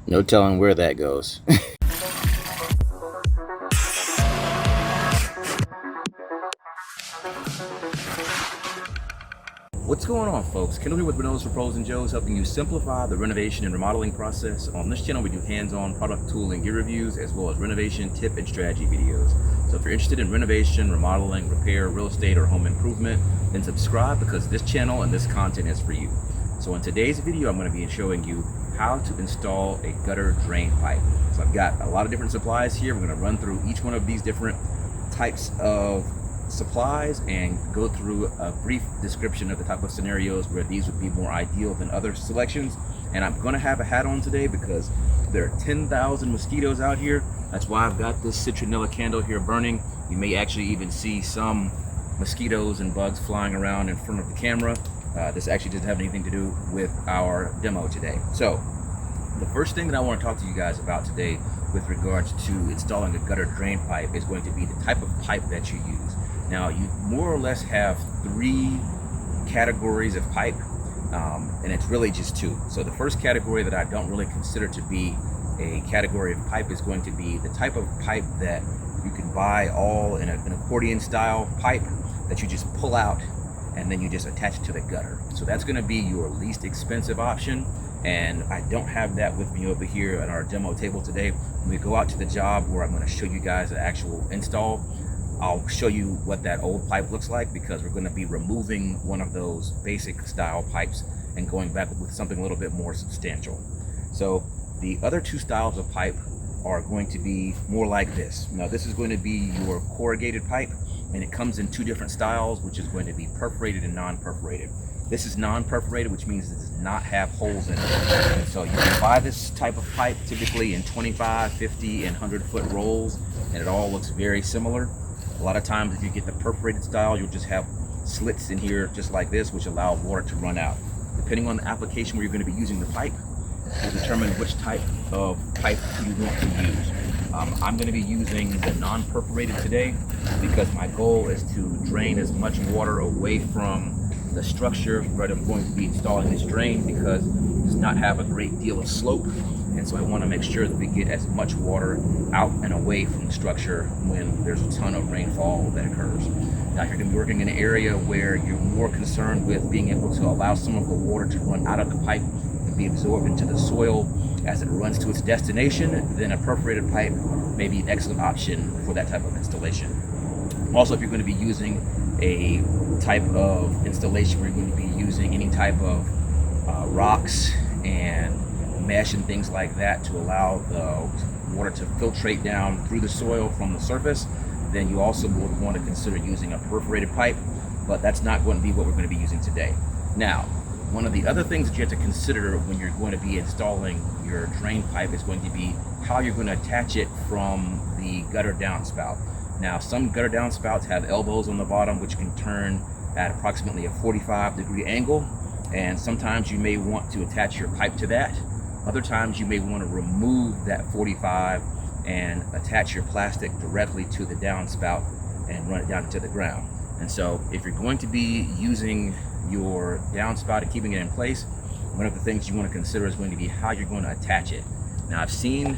No telling where that goes. What's going on, folks? Kendall here with Renos for Pros and Joes, helping you simplify the renovation and remodeling process. On this channel, we do hands-on product, tool, and gear reviews, as well as renovation tip and strategy videos. So if you're interested in renovation, remodeling, repair, real estate, or home improvement, then subscribe, because this channel and this content is for you. So in today's video, I'm going to be showing you how to install a gutter drain pipe. So I've got a lot of different supplies here. We're going to run through each one of these different types of supplies and go through a brief description of the type of scenarios where these would be more ideal than other selections. And I'm going to have a hat on today because there are 10,000 mosquitoes out here. That's why I've got this citronella candle here burning. You may actually even see some mosquitoes and bugs flying around in front of the camera. This actually doesn't have anything to do with our demo today. So the first thing that I want to talk to you guys about today with regards to installing a gutter drain pipe is going to be the type of pipe that you use. Now, you more or less have three categories of pipe, and it's really just two. So the first category that I don't really consider to be a category of pipe is going to be the type of pipe that you can buy all in an accordion style pipe that you just pull out and then you just attach it to the gutter. So that's going to be your least expensive option, and I don't have that with me over here at our demo table today. When we go out to the job where I'm going to show you guys the actual install, I'll show you what that old pipe looks like, because we're going to be removing one of those basic style pipes and going back with something a little bit more substantial. So the other two styles of pipe are going to be more like this. Now, this is going to be your corrugated pipe, and it comes in two different styles, which is going to be perforated and non-perforated. This is non-perforated, which means it does not have holes in it. And so you can buy this type of pipe typically in 25, 50, and 100-foot rolls, and it all looks very similar. A lot of times, if you get the perforated style, you'll just have slits in here just like this, which allow water to run out. Depending on the application where you're going to be using the pipe, will determine which type of pipe you want to use. I'm going to be using the non-perforated today because my goal is to drain as much water away from the structure where I'm going to be installing this drain, because it does not have a great deal of slope, and so I want to make sure that we get as much water out and away from the structure when there's a ton of rainfall that occurs. Now, if you're going to be working in an area where you're more concerned with being able to allow some of the water to run out of the pipe and be absorbed into the soil as it runs to its destination, then a perforated pipe may be an excellent option for that type of installation. Also, if you're going to be using a type of installation where you're going to be using any type of rocks and mesh and things like that to allow the water to filtrate down through the soil from the surface, then you also would want to consider using a perforated pipe, but that's not going to be what we're going to be using today. Now, one of the other things that you have to consider when you're going to be installing your drain pipe is going to be how you're going to attach it from the gutter downspout. Now, some gutter downspouts have elbows on the bottom, which can turn at approximately a 45-degree angle, and sometimes you may want to attach your pipe to that. Other times you may want to remove that 45 and attach your plastic directly to the downspout and run it down into the ground. And so if you're going to be using your downspout and keeping it in place, one of the things you want to consider is going to be how you're going to attach it. Now, I've seen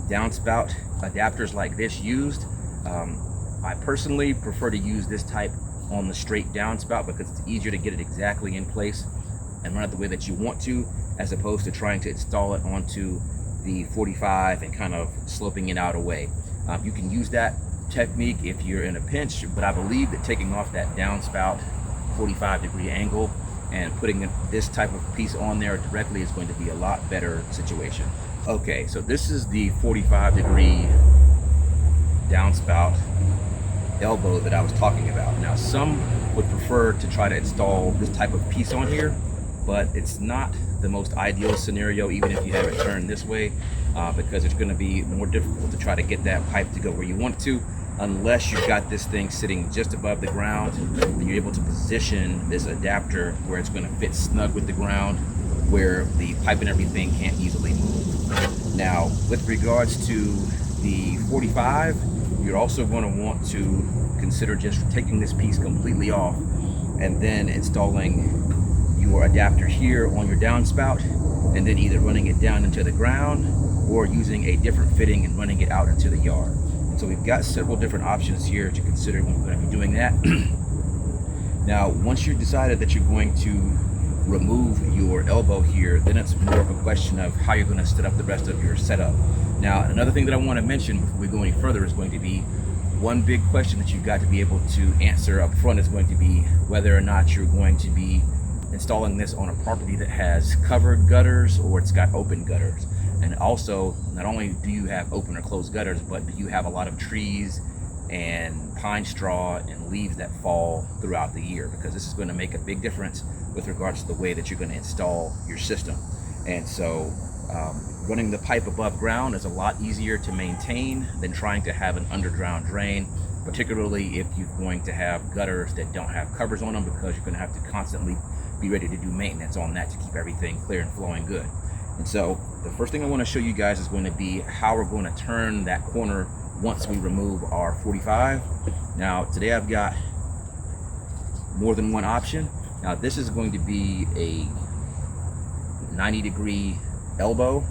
downspout adapters like this used. I personally prefer to use this type on the straight downspout because it's easier to get it exactly in place and run it the way that you want to, as opposed to trying to install it onto the 45 and kind of sloping it out away. You can use that technique if you're in a pinch, but I believe that taking off that downspout 45-degree angle and putting this type of piece on there directly is going to be a lot better situation. Okay, so this is the 45-degree downspout elbow that I was talking about. Now, some would prefer to try to install this type of piece on here, but it's not the most ideal scenario, even if you have it turned this way, because it's going to be more difficult to try to get that pipe to go where you want it to, unless you've got this thing sitting just above the ground and you're able to position this adapter where it's going to fit snug with the ground, where the pipe and everything can't easily move. Now, with regards to the 45, you're also going to want to consider just taking this piece completely off and then installing your adapter here on your downspout and then either running it down into the ground or using a different fitting and running it out into the yard. And so we've got several different options here to consider when we're going to be doing that. Now, once you've decided that you're going to remove your elbow here, then it's more of a question of how you're going to set up the rest of your setup. Now, another thing that I want to mention before we go any further is going to be one big question that you've got to be able to answer up front is going to be whether or not you're going to be installing this on a property that has covered gutters or it's got open gutters. And also, not only do you have open or closed gutters, but do you have a lot of trees and pine straw and leaves that fall throughout the year, because this is going to make a big difference with regards to the way that you're going to install your system. And so running the pipe above ground is a lot easier to maintain than trying to have an underground drain, particularly if you're going to have gutters that don't have covers on them, because you're going to have to constantly be ready to do maintenance on that to keep everything clear and flowing good. And so the first thing I want to show you guys is going to be how we're going to turn that corner once we remove our 45. Now today I've got more than one option. Now this is going to be a 90-degree elbow,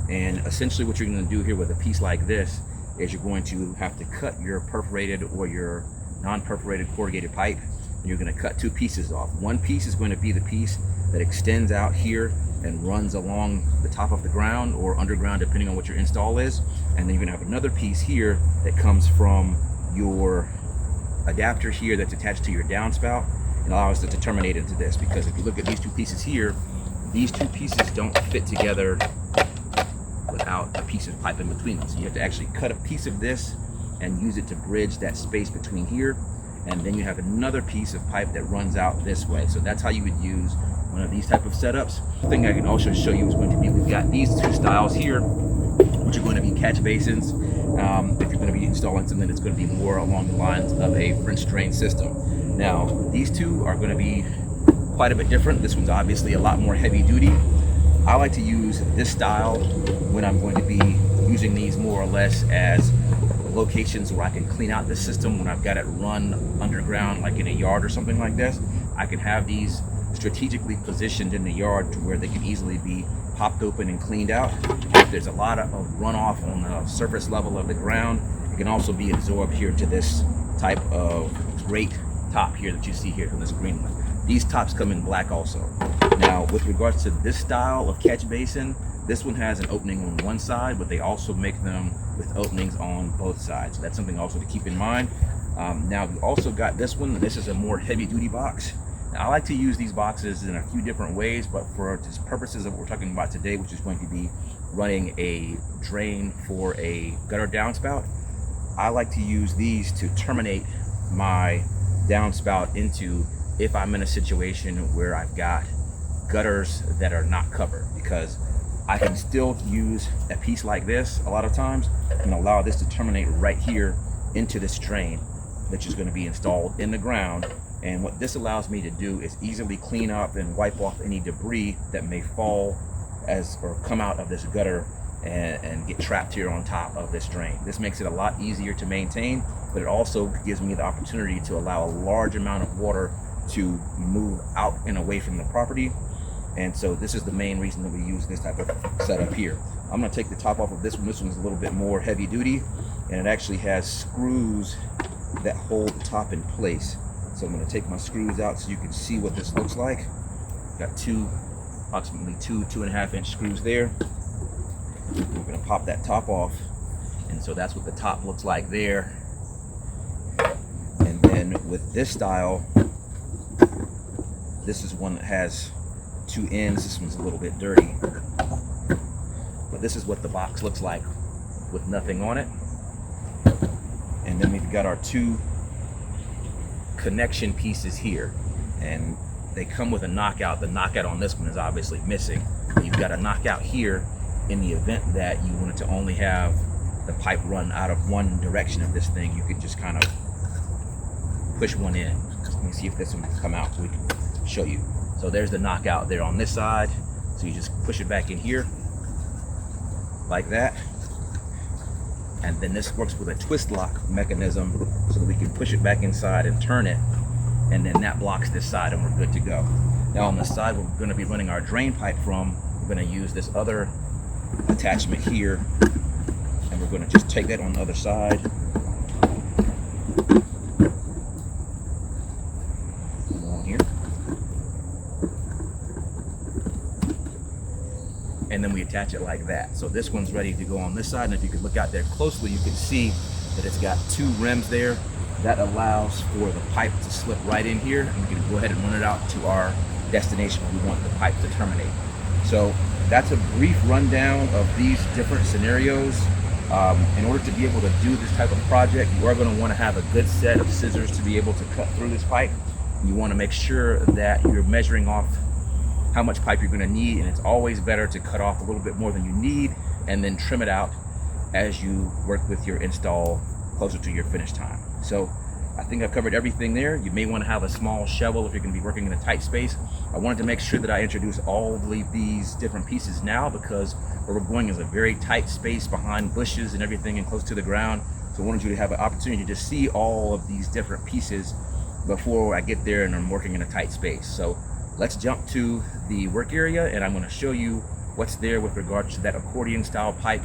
and essentially what you're going to do here with a piece like this is you're going to have to cut your perforated or your non-perforated corrugated pipe, and you're going to cut two pieces off. One piece is going to be the piece that extends out here and runs along the top of the ground or underground, depending on what your install is. And then you're gonna have another piece here that comes from your adapter here that's attached to your downspout and allows it to terminate into this. Because if you look at these two pieces here, these two pieces don't fit together without a piece of pipe in between them. So you have to actually cut a piece of this and use it to bridge that space between here. And then you have another piece of pipe that runs out this way. So that's how you would use one of these type of setups. The thing I can also show you is going to be, we've got these two styles here, which are going to be catch basins. If you're going to be installing something that's going to be more along the lines of a French drain system. Now, these two are going to be quite a bit different. This one's obviously a lot more heavy duty. I like to use this style when I'm going to be using these more or less as locations where I can clean out the system when I've got it run underground, like in a yard or something like this. I can have these strategically positioned in the yard to where they can easily be popped open and cleaned out. If there's a lot of runoff on the surface level of the ground, it can also be absorbed here to this type of grate top here that you see here from this green one. These tops come in black also. Now, with regards to this style of catch basin, this one has an opening on one side, but they also make them with openings on both sides. So that's something also to keep in mind. Now, we also got this one. This is a more heavy duty box. Now, I like to use these boxes in a few different ways, but for just purposes of what we're talking about today, which is going to be running a drain for a gutter downspout, I like to use these to terminate my downspout into if I'm in a situation where I've got gutters that are not covered, because I can still use a piece like this a lot of times and allow this to terminate right here into this drain, which is going to be installed in the ground. And what this allows me to do is easily clean up and wipe off any debris that may fall as or come out of this gutter and get trapped here on top of this drain. This makes it a lot easier to maintain, but it also gives me the opportunity to allow a large amount of water to move out and away from the property. And so this is the main reason that we use this type of setup here. I'm going to take the top off of this one. This one's a little bit more heavy duty, and it actually has screws that hold the top in place. So I'm going to take my screws out so you can see what this looks like. Got approximately 2.5 inch screws there. We're going to pop that top off, and so that's what the top looks like there. And then with this style, this is one that has two ends. This one's a little bit dirty, but this is what the box looks like with nothing on it. And then we've got our two connection pieces here, and they come with a knockout. The knockout on this one is obviously missing. You've got a knockout here in the event that you wanted to only have the pipe run out of one direction of this thing. You could just kind of push one in. Let me see if this one can come out so we can show you. So there's the knockout there on this side. So you just push it back in here like that. And then this works with a twist lock mechanism so that we can push it back inside and turn it. And then that blocks this side and we're good to go. Now on the side we're going to be running our drain pipe from, we're going to use this other attachment here, and we're going to just take that on the other side. On here. And then we attach it like that. So this one's ready to go on this side, and if you could look out there closely, you can see that it's got 2 rims there. That allows for the pipe to slip right in here, and we can go ahead and run it out to our destination where we want the pipe to terminate. So that's a brief rundown of these different scenarios. In order to be able to do this type of project, you are going to want to have a good set of scissors to be able to cut through this pipe. You want to make sure that you're measuring off how much pipe you're going to need, and it's always better to cut off a little bit more than you need and then trim it out as you work with your install closer to your finish time. So I think I've covered everything there. You may want to have a small shovel if you're going to be working in a tight space. I wanted to make sure that I introduce all of these different pieces now, because where we're going is a very tight space behind bushes and everything and close to the ground. So I wanted you to have an opportunity to see all of these different pieces before I get there and I'm working in a tight space. So let's jump to the work area, and I'm going to show you what's there with regards to that accordion style pipe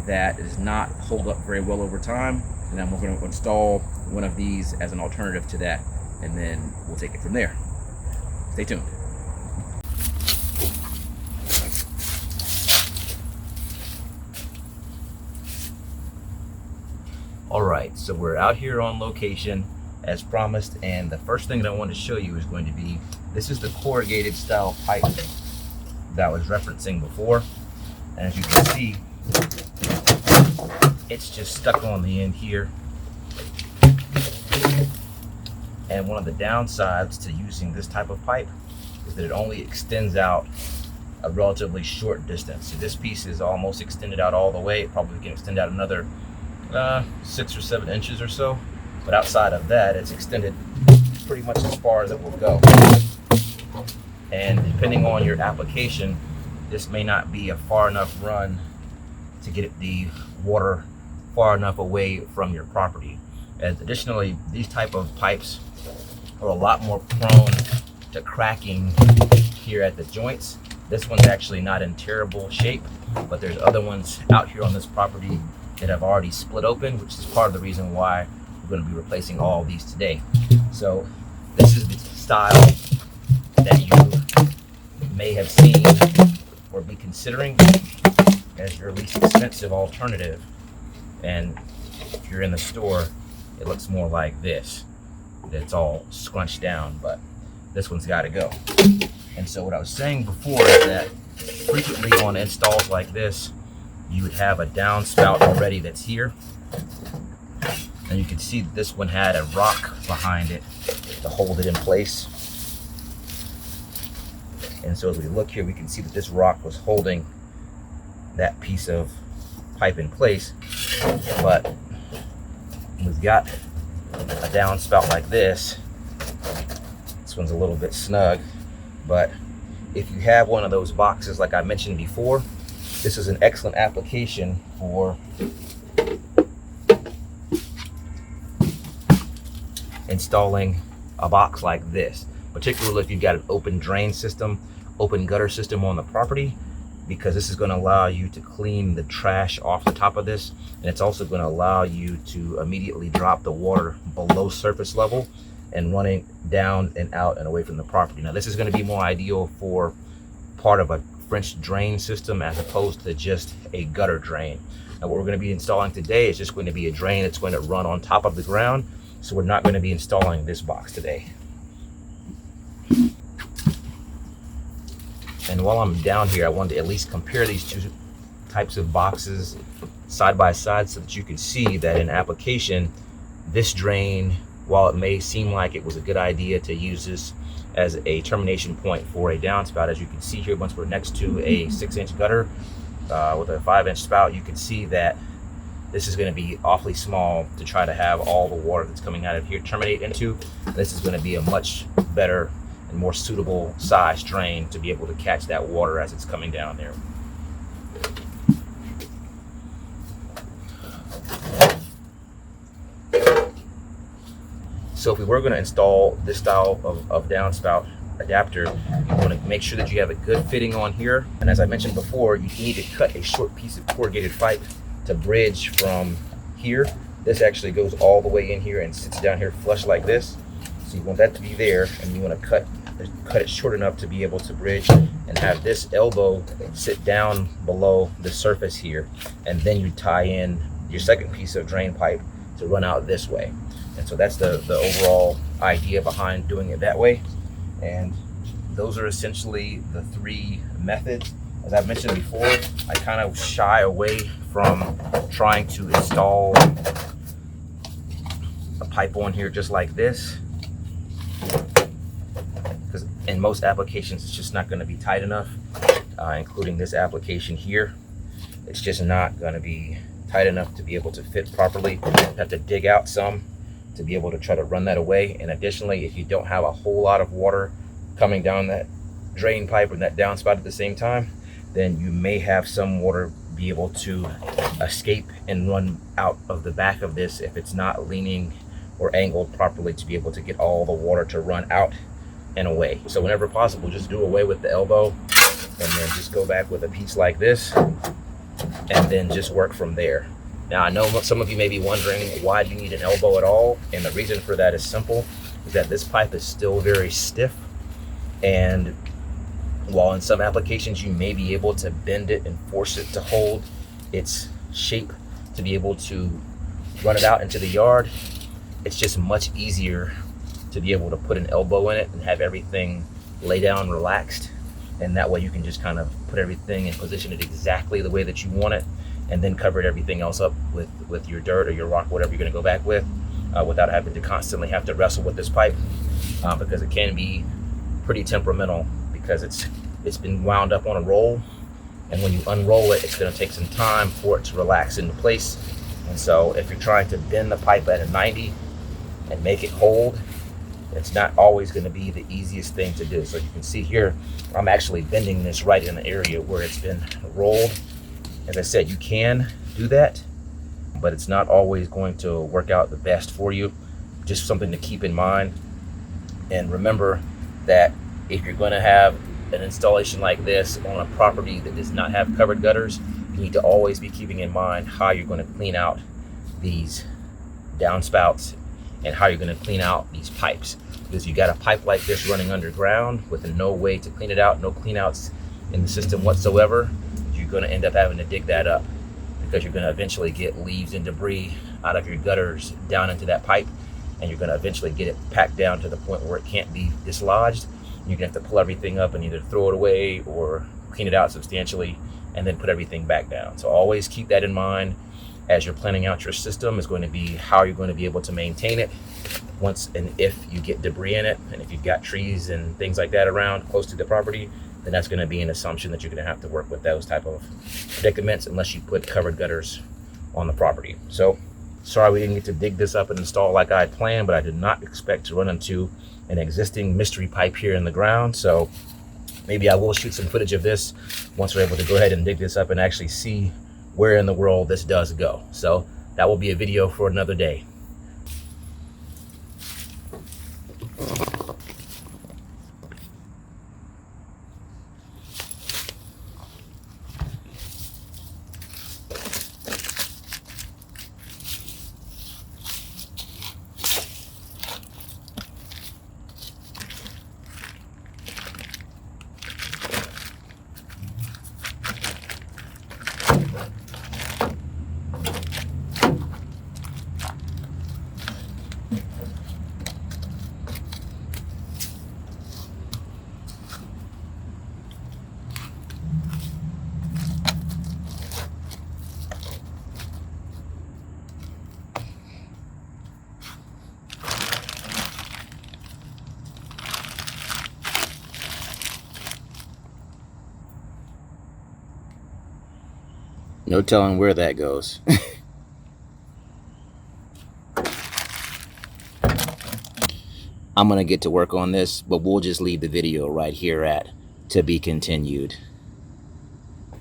that does not hold up very well over time. And then we're going to install one of these as an alternative to that, and then we'll take it from there. Stay tuned. All right, so we're out here on location as promised, and the first thing that I want to show you is going to be, this is the corrugated style pipe that I was referencing before. And as you can see, it's just stuck on the end here. And one of the downsides to using this type of pipe is that it only extends out a relatively short distance. So this piece is almost extended out all the way. It probably can extend out another 6 or 7 inches or so. But outside of that, it's extended pretty much as far as it will go. And depending on your application, this may not be a far enough run to get the water far enough away from your property. And additionally, these type of pipes are a lot more prone to cracking here at the joints. This one's actually not in terrible shape, but there's other ones out here on this property that have already split open, which is part of the reason why we're going to be replacing all of these today. So this is the style that you may have seen or be considering as your least expensive alternative. And if you're in the store, it looks more like this. It's all scrunched down, but this one's got to go. And so what I was saying before is that frequently on installs like this, you would have a downspout already that's here. And you can see that this one had a rock behind it to hold it in place. And so as we look here, we can see that this rock was holding that piece of pipe in place. But we've got a downspout like this. This one's a little bit snug, but if you have one of those boxes like I mentioned before, this is an excellent application for installing a box like this, particularly if you've got an open drain system, open gutter system on the property, because this is going to allow you to clean the trash off the top of this, and it's also going to allow you to immediately drop the water below surface level and running down and out and away from the property. Now this is going to be more ideal for part of a French drain system as opposed to just a gutter drain. Now what we're going to be installing today is just going to be a drain that's going to run on top of the ground, so we're not going to be installing this box today. And while I'm down here, I wanted to at least compare these two types of boxes side by side so that you can see that in application, this drain, while it may seem like it was a good idea to use this as a termination point for a downspout, as you can see here, once we're next to a 6-inch gutter with a 5-inch spout, you can see that this is going to be awfully small to try to have all the water that's coming out of here terminate into. This is going to be a much better and more suitable size drain to be able to catch that water as it's coming down there. So if we were going to install this style of downspout adapter, you want to make sure that you have a good fitting on here. And as I mentioned before, you need to cut a short piece of corrugated pipe to bridge from here. This actually goes all the way in here and sits down here flush like this. So you want that to be there, and you want to cut it short enough to be able to bridge and have this elbow sit down below the surface here. And then you tie in your second piece of drain pipe to run out this way. And so that's the overall idea behind doing it that way. And those are essentially the three methods. As I've mentioned before, I kind of shy away from trying to install a pipe on here just like this, because in most applications it's just not going to be tight enough, including this application here. It's just not going to be tight enough to be able to fit properly. You have to dig out some to be able to try to run that away. And additionally, if you don't have a whole lot of water coming down that drain pipe and that downspout at the same time, then you may have some water be able to escape and run out of the back of this if it's not leaning or angled properly to be able to get all the water to run out and away. So whenever possible, just do away with the elbow and then just go back with a piece like this and then just work from there. Now, I know some of you may be wondering, why do you need an elbow at all? And the reason for that is simple, is that this pipe is still very stiff. And while in some applications you may be able to bend it and force it to hold its shape to be able to run it out into the yard, it's just much easier to be able to put an elbow in it and have everything lay down relaxed. And that way you can just kind of put everything and position it exactly the way that you want it, and then cover everything else up with your dirt or your rock, whatever you're going to go back with, without having to constantly have to wrestle with this pipe, because it can be pretty temperamental, because it's been wound up on a roll, and when you unroll it, it's going to take some time for it to relax into place. And so if you're trying to bend the pipe at a 90 and make it hold, it's not always going to be the easiest thing to do. So you can see here, I'm actually bending this right in the area where it's been rolled. As I said, you can do that, but it's not always going to work out the best for you. Just something to keep in mind. And remember that if you're going to have an installation like this on a property that does not have covered gutters, you need to always be keeping in mind how you're going to clean out these downspouts and how you're going to clean out these pipes. Because you got a pipe like this running underground with no way to clean it out, no clean outs in the system whatsoever, you're going to end up having to dig that up, because you're going to eventually get leaves and debris out of your gutters down into that pipe, and you're going to eventually get it packed down to the point where it can't be dislodged. You're going to have to pull everything up and either throw it away or clean it out substantially and then put everything back down. So always keep that in mind as you're planning out your system, is going to be how you're going to be able to maintain it once and if you get debris in it. And if you've got trees and things like that around close to the property, then that's going to be an assumption that you're going to have to work with those type of predicaments unless you put covered gutters on the property. So sorry we didn't get to dig this up and install like I had planned, but I did not expect to run into an existing mystery pipe here in the ground. So maybe I will shoot some footage of this once we're able to go ahead and dig this up and actually see where in the world this does go. So that will be a video for another day. No telling where that goes. I'm going to get to work on this, but we'll just leave the video right here at "to be continued."